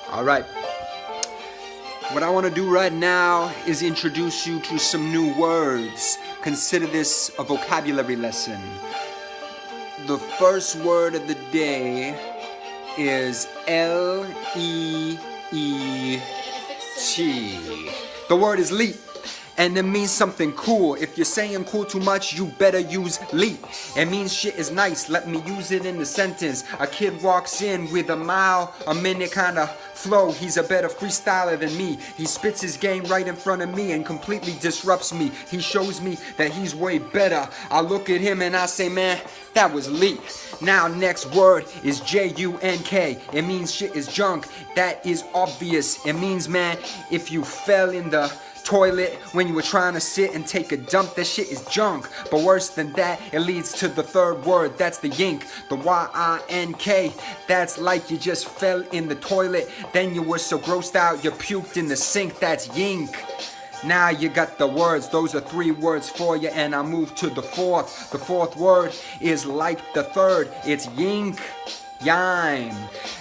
Alright, what I want to do right now is introduce you to some new words. Consider this a vocabulary lesson. The first word of the day is L-E-E-T. The word is leap, and it means something cool. If you're saying cool too much, you better use leap. It means shit is nice. Let me use it in the sentence. A kid walks in with a mile a minute kind of flow. He's a better freestyler than me. He spits his game right in front of me and completely disrupts me. He shows me that he's way better. I look at him and I say, man, that was leap. Now next word is J-U-N-K. It means shit is junk. That is obvious. It means, man, if you fell in the toilet when you were trying to sit and take a dump, that shit is junk. But worse than that, it leads to the third word. That's the yink, the Y-I-N-K. That's like you just fell in the toilet, then you were so grossed out you puked in the sink. That's yink. Now you got the words. Those are 3 words for you, and I move to the fourth. The fourth word is like the third. It's yink yime.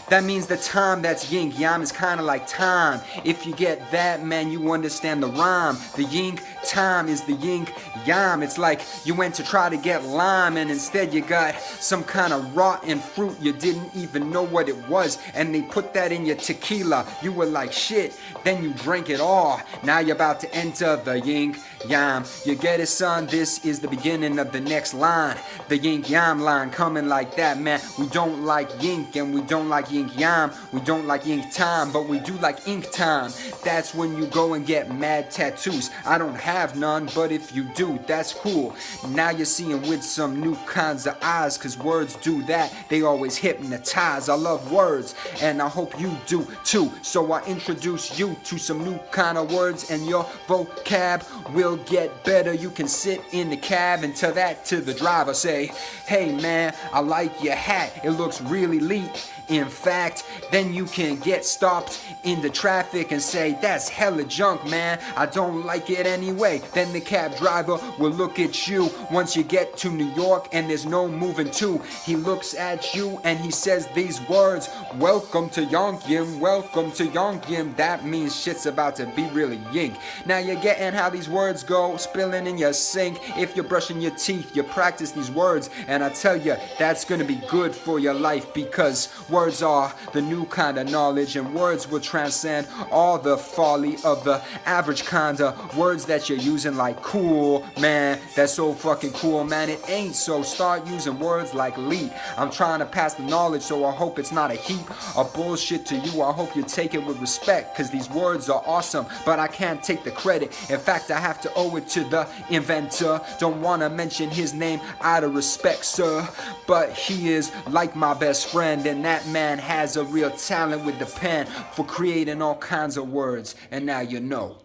That means the time. That's yink. Yime is kind of like time. If you get that, man, you understand the rhyme. The yink time is the yink yime. It's like you went to try to get lime and instead you got some kind of rotten fruit you didn't even know what it was, and they put that in your tequila. You were like, shit. Then you drank it all. Now you're about to enter the yink yime. You get it, son? This is the beginning of the next line. The yink yime line coming like that, man. We don't like yink and we don't like yink yime. We don't like ink time, but we do like ink time. That's when you go and get mad tattoos. I don't have none, but if you do, that's cool. Now you're seeing with some new kinds of eyes, cause words do that. They always hypnotize. I love words, and I hope you do too. So I introduce you to some new kind of words, and your vocab will get better. You can sit in the cab and tell that to the driver. Say, hey man, I like your hat. It looks really neat. In fact, then you can get stopped in the traffic and say, that's hella junk, man. I don't like it anyway. Then the cab driver will look at you once you get to New York and there's no moving to. He looks at you and he says these words, welcome to Yonkim, welcome to Yonkim. That means shit's about to be really yink. Now you're getting how these words go, spilling in your sink. If you're brushing your teeth, you practice these words, and I tell you, that's gonna be good for your life, because words are the new kind of knowledge, and words will transcend all the folly of the average kind of words that you're using, like cool, man, that's so fucking cool, man. It ain't. So start using words like leap. I'm trying to pass the knowledge, so I hope it's not a heap of bullshit to you. I hope you take it with respect, cause these words are awesome, but I can't take the credit. In fact, I have to owe it to the inventor. Don't wanna mention his name out of respect, sir, but he is like my best friend, and that man has a real talent with the pen for creating all kinds of words, and now you know.